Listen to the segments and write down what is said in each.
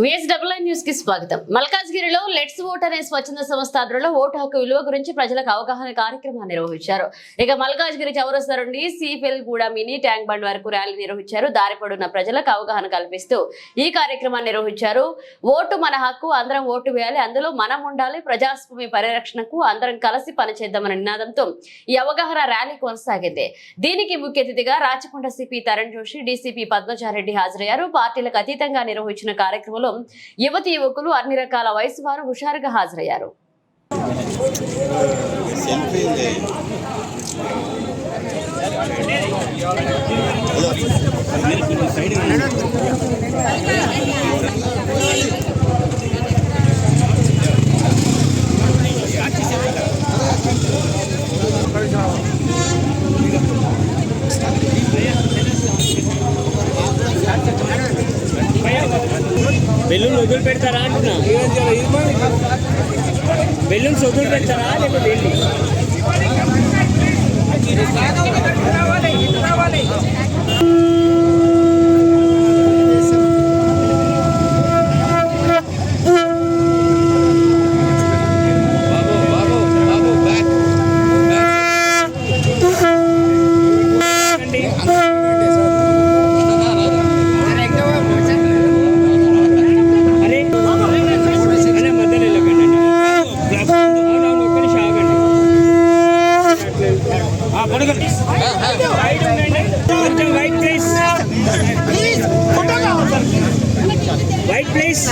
VSWN news కి స్వాగతం. మల్కాజ్గిరిలో లెట్స్ ఓట్ అనే స్వచ్ఛంద సంస్థ ఆధ్వర్యంలో ఓటు హక్కు విలువ గురించి ప్రజలకు అవగాహన కార్యక్రమాన్ని నిర్వహించారు. ఇక మల్కాజ్గిరి చౌరస్తా నుండి సిఫిల్ కూడా మినీ ట్యాంక్ బండ్ వరకు ర్యాలీ నిర్వహించారు. దారి పొడవునా ప్రజలకు అవగాహన కల్పిస్తూ ఈ కార్యక్రమాన్ని నిర్వహించారు. ఓటు మన హక్కు, అందరం ఓటు వేయాలి, అందులో మనం ఉండాలి, ప్రజాస్వామ్య పరిరక్షణకు అందరం కలిసి పనిచేద్దామన్న నినాదంతో ఈ అవగాహన ర్యాలీ కొనసాగింది. దీనికి ముఖ్య అతిథిగా రాచకొండ సిపి తరుణ్ జోషి, డీసీపీ పద్మజారెడ్డి హాజరయ్యారు. పార్టీలకు అతీతంగా నిర్వహించిన కార్యక్రమంలో యువతి యువకులు అన్ని రకాల వయసు వారు హుషారుగా హాజరయ్యారు. బెలూన్స్ వదిలి పెడతారా అంటున్నా, బెలూన్స్ వదిలి పెడతారా లేకపోతే వైట్ ప్లేస్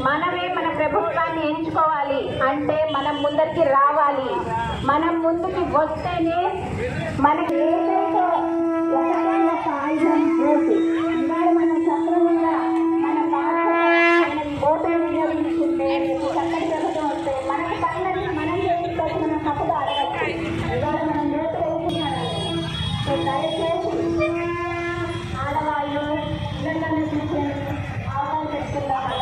మనమే మన ప్రభుత్వాన్ని ఎంచుకోవాలి అంటే మనం ముందరికి రావాలి. మనం ముందుకి వస్తేనే మనకి మన చక్రంగా మన ఓటు వినియోగించుకుంటే చక్కటి ప్రభుత్వం వస్తే మనకి పనులని మనం చేసుకోవచ్చు, మనం తప్పుగా అడగచ్చు. ఇవాళ మనం ఓటు వేసుకున్నాం. సో దయచేసి ఆడవాళ్ళు ఇళ్ళని చూసేది అవకాశం పెట్టుకుందాం.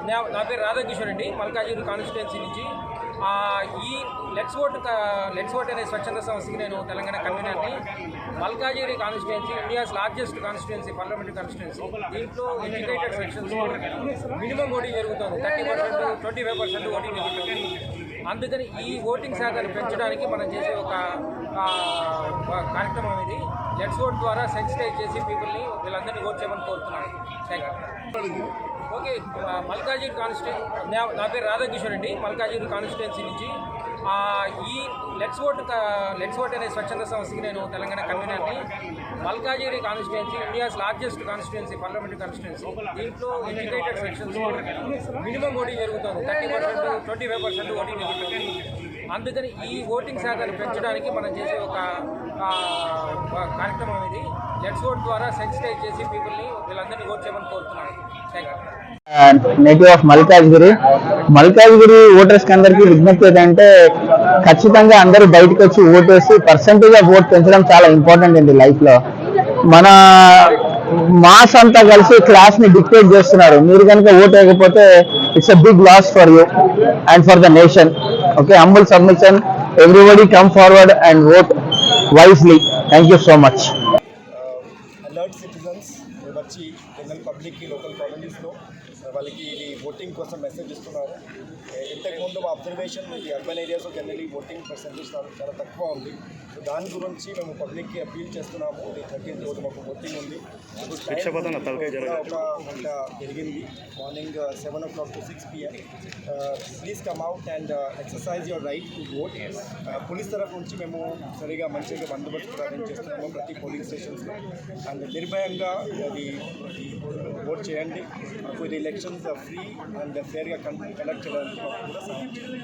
నా పేరు రాధాకిషోర్ అండి, మల్కాజ్గిరి కాన్స్టిట్యున్సీ నుంచి. ఈ లెట్స్ ఓట్ అనే స్వచ్ఛంద సంస్థకి నేను తెలంగాణ కన్వీనర్ని. Malkajgiri constituency India's largest constituency, parliamentary constituency. దీంట్లో ఎడ్యుకేటెడ్ సెక్షన్స్ మినిమం ఓటింగ్ జరుగుతుంది, 30%, 25% ఓటింగ్ జరుగుతుంది. అందుకని ఈ ఓటింగ్ శాఖను పెంచడానికి మనం చేసే ఒక కార్యక్రమం ఇది. లెట్స్ ఓట్ ద్వారా సెన్సిటైజ్ చేసి పీపుల్ని, వీళ్ళందరినీ ఓట్ చేయమని కోరుతున్నాను. Thank you. Okay, Malkajgiri constituency, నా పేరు రాధాకిషోర్ అండి, మల్కాజ్గిరి కాన్స్టిట్యున్సీ నుంచి. ఈ లెట్స్ ఓట్ అనే స్వచ్ఛంద సంస్థకి నేను తెలంగాణ కన్వీనర్ని. Malkajgiri constituency India's largest constituency, parliamentary constituency. దీంట్లో ఎడ్యుకేటెడ్ సెక్షన్స్ మినిమం ఓటింగ్ జరుగుతుంది, 30%, 25% ఓటింగ్ జరుగుతుంది. అందుకని ఈ ఓటింగ్ శాఖను పెంచడానికి మనం చేసే ఒక కార్యక్రమం ఇది. లెట్స్ ఓట్ ద్వారా సెన్సిటైజ్ చేసి పీపుల్ని, వీళ్ళందరినీ ఓట్ చేయమని కోరుతున్నాను. Thank you. Native of Malkajgiri voters కి అందరికీ విజ్ఞప్తి ఏంటంటే ఖచ్చితంగా అందరూ బయటకు వచ్చి ఓటేసి పర్సెంటేజ్ ఆఫ్ ఓట్ పెంచడం చాలా ఇంపార్టెంట్ అండి లైఫ్ లో. మన మాస్ అంతా కలిసి క్లాస్ ని డిక్టేట్ చేస్తున్నారు. మీరు కనుక ఓట్ వేయకపోతే it's a big loss for you and for the nation. Okay, humble submission, everybody come forward and vote wisely. Thank you so much. Alert citizens వచ్చి జనరల్ పబ్లిక్కి, లోకల్ కాలనీస్లో వాళ్ళకి ఇది ఓటింగ్ కోసం మెసేజ్ ఇస్తున్నారు. ఇంతకుముందు మా అబ్జర్వేషన్ ఈ అర్బన్ ఏరియాస్లో జనరల్లీ ఓటింగ్ పర్సెంటేజ్ చాలా తక్కువ ఉంది. సో దాని గురించి మేము పబ్లిక్కి అపీల్ చేస్తున్నాము. ఇది 13th రోజు మాకు ఓటింగ్ ఉంది. ఒక గంట జరిగింది, morning 7 o'clock to 6 PM. Please come out and exercise your right to vote. Police తరఫు నుంచి మేము సరిగా మంచిగా బందోబస్తు అరేంజ్ చేస్తున్నాము ప్రతి పోలింగ్ స్టేషన్స్లో. అండ్ నిర్భయంగా అది ఓట్ చేయండి. మాకు ఇది ఎలక్షన్స్ ఫ్రీ అండ్ ఫేర్గా కండక్ట్ చేయడానికి మాకు కూడా సహాయం చేయండి.